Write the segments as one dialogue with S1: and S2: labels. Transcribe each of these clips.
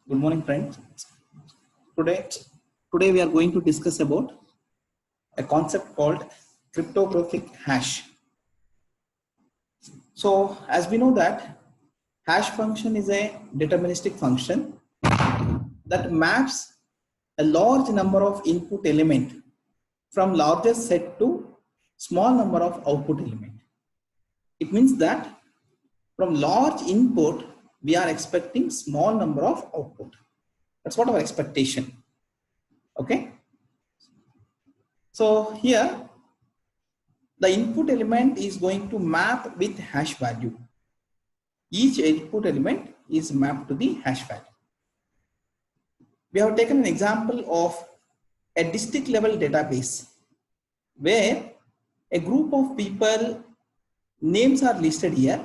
S1: Good morning, friends. Today, today we are going to discuss about a concept called cryptographic hash. So, as we know that hash function is a deterministic function that maps a large number of input element from largest set to small number of output element. It means that from large input, we are expecting small number of output. That's what our expectation. Okay. So here the input element is going to map with hash value. Each input element is mapped to the hash value. We have taken an example of a district level database where a group of people names are listed here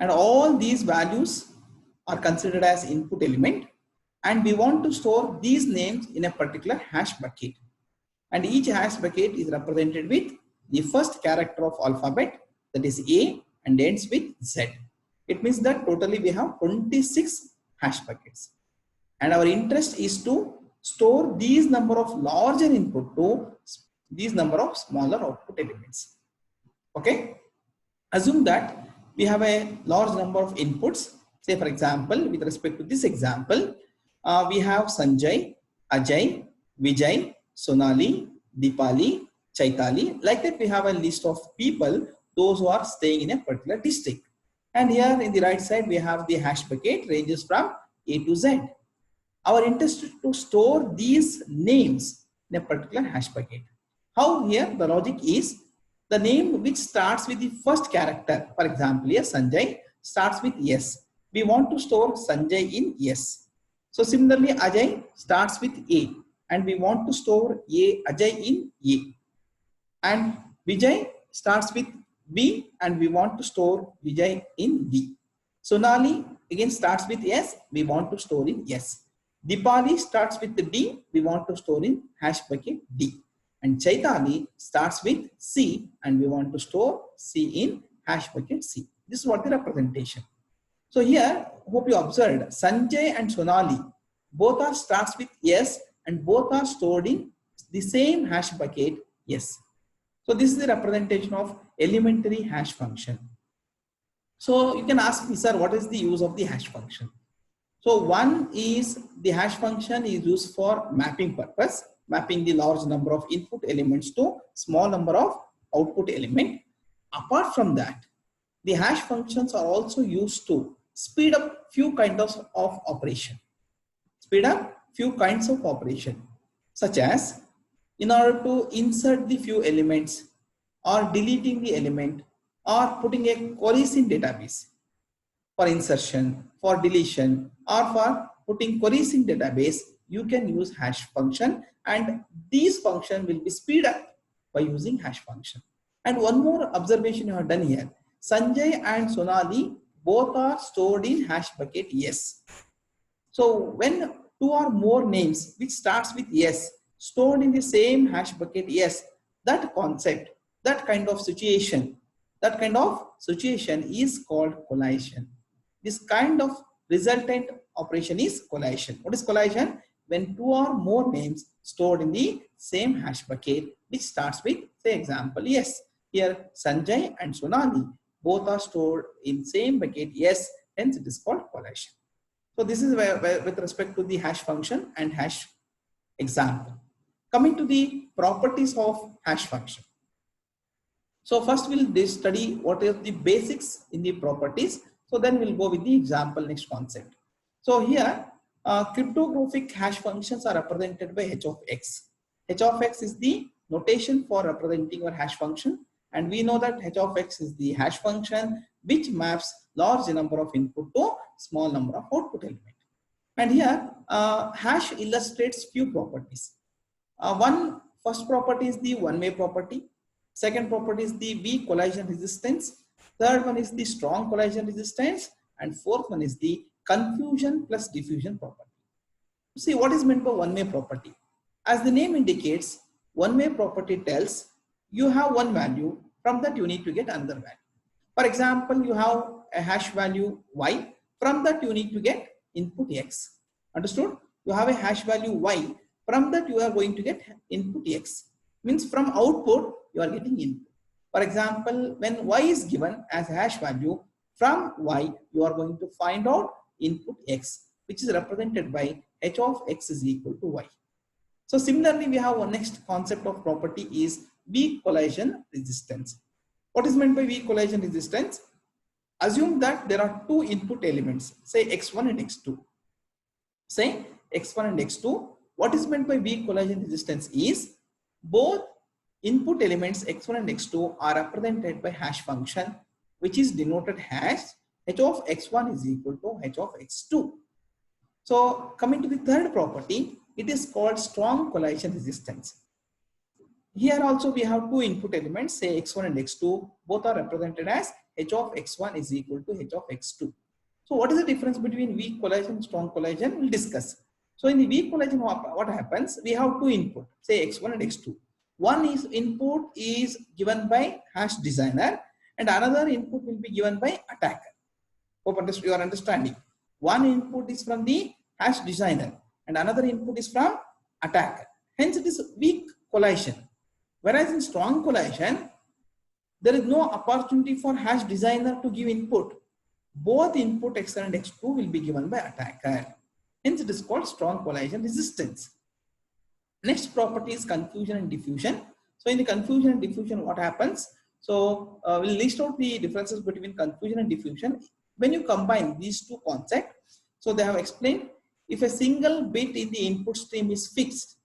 S1: and all these values are considered as input element, and we want to store these names in a particular hash bucket, and each hash bucket is represented with the first character of alphabet, that is A, and ends with Z. It means that totally we have 26 hash buckets, and our interest is to store these number of larger input to these number of smaller output elements. Okay, assume that we have a large number of inputs. Say for example, with respect to this example, we have Sanjay, Ajay, Vijay, Sonali, Dipali, Chaitali. Like that, we have a list of people, those who are staying in a particular district. And here in the right side, we have the hash bucket ranges from A to Z. Our interest is to store these names in a particular hash bucket. How here the logic is, the name which starts with the first character, for example, here Sanjay starts with S. We want to store Sanjay in S. So similarly, Ajay starts with A, and we want to store Ajay in A. And Vijay starts with B, and we want to store Vijay in B. Sonali again starts with S, we want to store in S. Dipali starts with the D, we want to store in hash bucket D. And Chaitali starts with C, and we want to store C in hash bucket C. This is what the representation. So here, hope you observed, Sanjay and Sonali, both are starts with S, and both are stored in the same hash bucket S. So this is the representation of elementary hash function. So you can ask me, sir, what is the use of the hash function? So one is the hash function is used for mapping purpose, mapping the large number of input elements to small number of output element. Apart from that, the hash functions are also used to speed up few kinds of operation. Speed up few kinds of operation, such as in order to insert the few elements, or deleting the element, or putting a queries in database for insertion, for deletion, or for putting queries in database, you can use hash function, and these function will be speed up by using hash function. And one more observation you have done here, Sanjay and Sonali both are stored in hash bucket S. So when two or more names which starts with S stored in the same hash bucket S, that concept, that kind of situation is called collation. This kind of resultant operation is collation. What is collation? When two or more names stored in the same hash bucket which starts with, say example, yes. Here Sanjay and Sonali both are stored in same bucket, yes, hence it is called collation. So this is where with respect to the hash function and hash example. Coming to the properties of hash function. So first we'll study what is the basics in the properties. So then we'll go with the example, next concept. So here cryptographic hash functions are represented by h of x. H of x is the notation for representing our hash function, and we know that h of x is the hash function which maps large number of input to small number of output element. And here hash illustrates few properties. First property is the one-way property. Second property is the weak collision resistance. Third one is the strong collision resistance, and fourth one is the confusion plus diffusion property. See what is meant by one-way property. As the name indicates, one-way property tells you have one value, from that you need to get another value. For example, you have a hash value y, from that you need to get input x. Understood? You have a hash value y. From that you are going to get input x. Means from output you are getting input. For example, when y is given as a hash value, from y you are going to find out input x, which is represented by h of x is equal to y. So similarly, we have one next concept of property is weak collision resistance. What is meant by weak collision resistance? Assume that there are two input elements, say x1 and x2. Say x1 and x2. What is meant by weak collision resistance is both input elements x1 and x2 are represented by hash function, which is denoted as h of x1 is equal to h of x2. So coming to the third property, it is called strong collision resistance. Here also we have two input elements, say x1 and x2, both are represented as h of x1 is equal to h of x2. So what is the difference between weak collision and strong collision? We'll discuss. So in the weak collision, what happens? We have two input, say x1 and x2. One is input is given by hash designer and another input will be given by attacker. Hope you are understanding. One input is from the hash designer and another input is from attacker. Hence it is weak collision. Whereas in strong collision, there is no opportunity for hash designer to give input. Both input x1 and x2 will be given by attacker. Hence it is called strong collision resistance. Next property is confusion and diffusion. So in the confusion and diffusion, what happens? So we'll list out the differences between confusion and diffusion. When you combine these two concepts, so they have explained if a single bit in the input stream is fixed.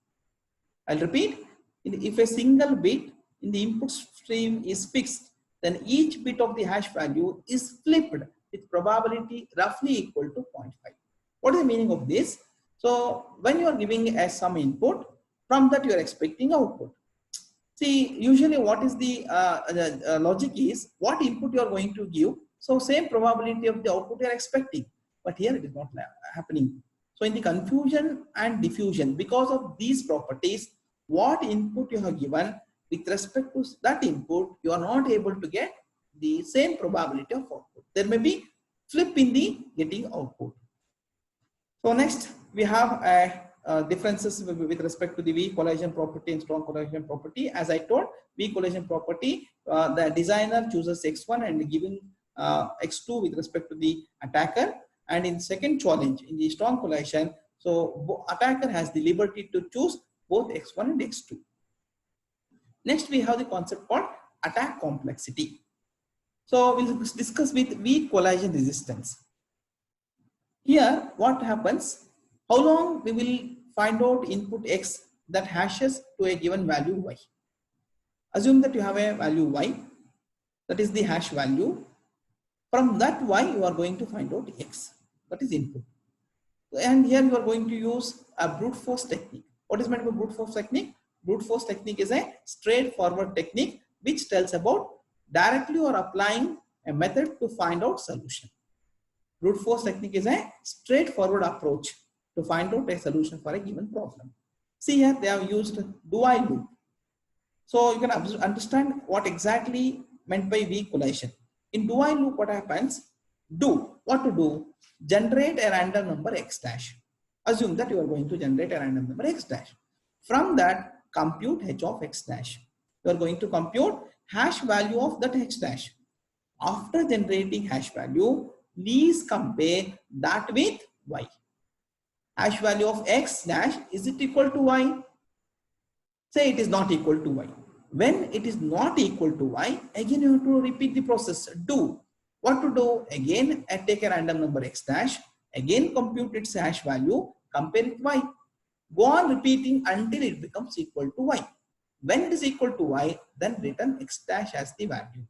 S1: I'll repeat, if a single bit in the input stream is fixed, then each bit of the hash value is flipped with probability roughly equal to 0.5. What is the meaning of this? So when you are giving as some input, from that you are expecting output. See, usually what is the logic is what input you are going to give. So same probability of the output you are expecting, but here it is not happening. So in the confusion and diffusion, because of these properties, what input you have given with respect to that input, you are not able to get the same probability of output. There may be flip in the getting output. So next we have differences with respect to the weak collision property and strong collision property. As I told, weak collision property, the designer chooses x1 and giving x2 with respect to the attacker. And in second challenge, in the strong collision, so attacker has the liberty to choose both x1 and x2. Next, we have the concept called attack complexity. So we'll discuss with weak collision resistance. Here, what happens? How long we will find out input x that hashes to a given value y. Assume that you have a value y, that is the hash value. From that y, you are going to find out x, that is input. And here you are going to use a brute force technique. What is meant by brute force technique? Brute force technique is a straightforward technique which tells about directly or applying a method to find out solution. Brute force technique is a straightforward approach to find out a solution for a given problem. See here they have used do while loop. So you can understand what exactly meant by weak collision. In do while loop, what happens? What to do? Generate a random number x dash. Assume that you are going to generate a random number x dash. From that, compute h of x dash. You are going to compute hash value of that x dash. After generating hash value, please compare that with y. Hash value of x dash, is it equal to y? Say it is not equal to y. When it is not equal to y, again you have to repeat the process. Do. What to do? Again, I take a random number x dash, again compute its hash value, compare it y. Go on repeating until it becomes equal to y. When it is equal to y, then return x dash as the value.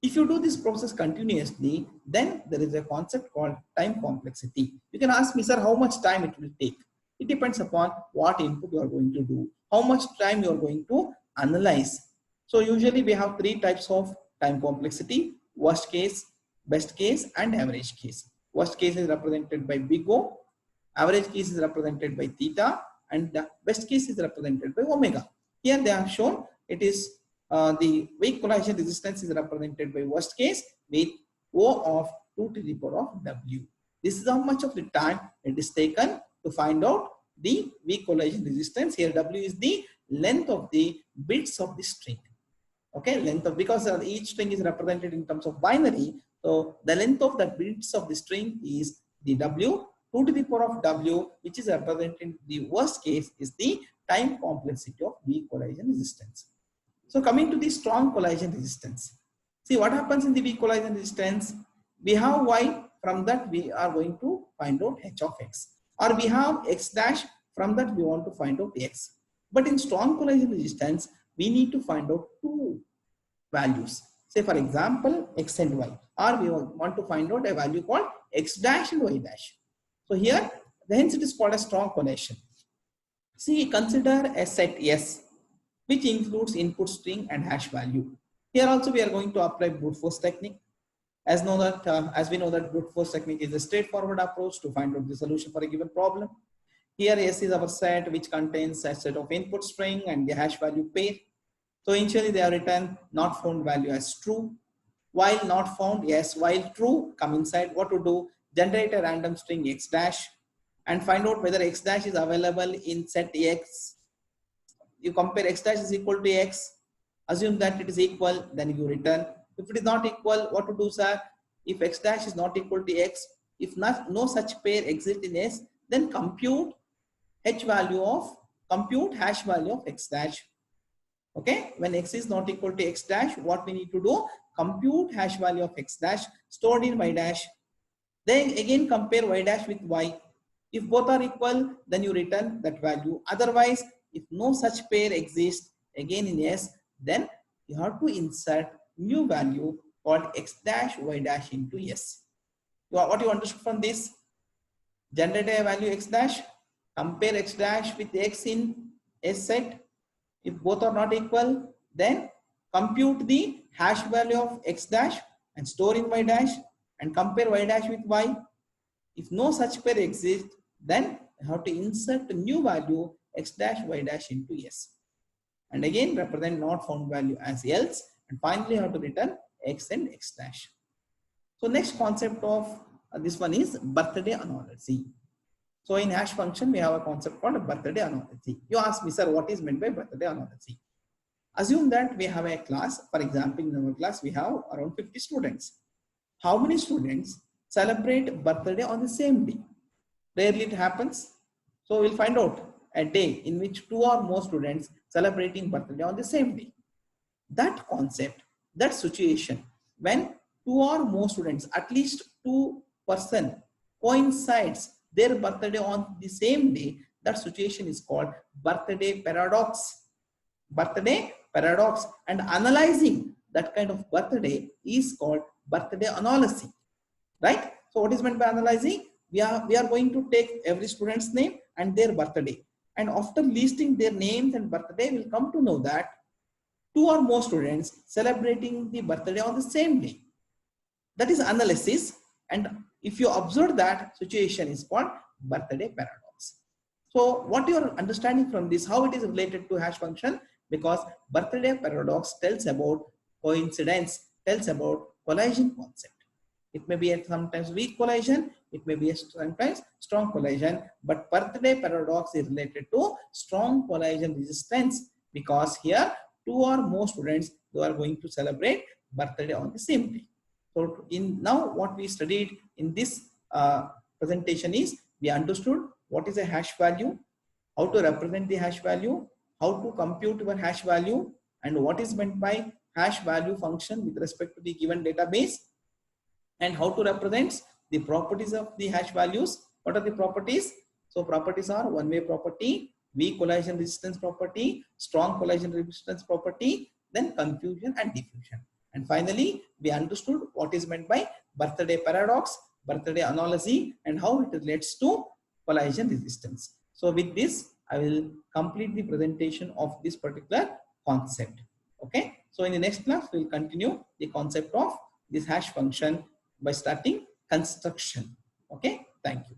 S1: If you do this process continuously, then there is a concept called time complexity. You can ask me, sir, how much time it will take? It depends upon what input you are going to do, how much time you are going to analyze. So usually we have three types of time complexity: worst case, best case, and average case. Worst case is represented by big O, average case is represented by theta, and the best case is represented by omega. Here they have shown it is the weak collision resistance is represented by worst case with O of 2 to the power of W. This is how much of the time it is taken to find out the weak collision resistance. Here W is the length of the bits of the string. Okay, length of, because each string is represented in terms of binary, so the length of the bits of the string is the W. 2 to the power of W, which is represented in the worst case, is the time complexity of weak collision resistance. So coming to the strong collision resistance, see what happens in the weak collision resistance. We have Y, from that we are going to find out H of X, or we have X dash, from that we want to find out X. But in strong collision resistance, we need to find out two values. Say for example, X and Y, or we want to find out a value called X dash and Y dash. So here, hence it is called a strong collision. See, consider a set S, which includes input string and hash value. Here also we are going to apply brute force technique. As we know that brute force technique is a straightforward approach to find out the solution for a given problem. Here S is our set which contains a set of input string and the hash value pair. So initially they are written not found value as true. While not found, yes, while true, come inside. What to do? Generate a random string X dash and find out whether X dash is available in set X. You compare X dash is equal to X, assume that it is equal, then you return. If it is not equal, what to do, sir? If X dash is not equal to X, if no such pair exists in S, then compute hash value of X dash. Okay, when X is not equal to X dash, what we need to do? Compute hash value of X dash stored in Y dash. Then again compare Y dash with Y. If both are equal, then you return that value. Otherwise, if no such pair exists again in S, then you have to insert new value called X dash Y dash into S. What you understood from this? Generate a value X dash, compare X dash with X in S set. If both are not equal, then compute the hash value of X dash and store in Y dash and compare Y dash with Y. If no such pair exists, then you have to insert a new value X dash Y dash into S. And again represent not found value as else, and finally you have to return X and X dash. So next concept of this one is birthday analogy. So in hash function, we have a concept called birthday analogy. You ask me, sir, what is meant by birthday analogy? Assume that we have a class. For example, in our class, we have around 50 students. How many students celebrate birthday on the same day? Rarely it happens. So we'll find out a day in which 2 or more students celebrating birthday on the same day. That concept, that situation, when 2 or more students, at least 2 persons coincides their birthday on the same day, that situation is called birthday paradox. Birthday paradox, and analyzing that kind of birthday is called birthday analogy, right? So what is meant by analyzing? We are going to take every student's name and their birthday, and after listing their names and birthday, we'll come to know that 2 or more students celebrating the birthday on the same day. That is analysis, and if you observe that situation is called birthday paradox. So what you are understanding from this, how it is related to hash function, because birthday paradox tells about coincidence, tells about collision concept. It may be sometimes weak collision, it may be sometimes strong collision, but birthday paradox is related to strong collision resistance, because here 2 or more students, they are going to celebrate birthday on the same day. So in now what we studied in this presentation is, we understood what is a hash value, how to represent the hash value, how to compute your hash value, and what is meant by hash value function with respect to the given database, and how to represent the properties of the hash values. What are the properties? So properties are one-way property, weak collision resistance property, strong collision resistance property, then confusion and diffusion. And finally, we understood what is meant by birthday paradox, birthday analogy, and how it relates to collision resistance. So with this, I will complete the presentation of this particular concept. Okay. So in the next class, we will continue the concept of this hash function by starting construction. Okay. Thank you.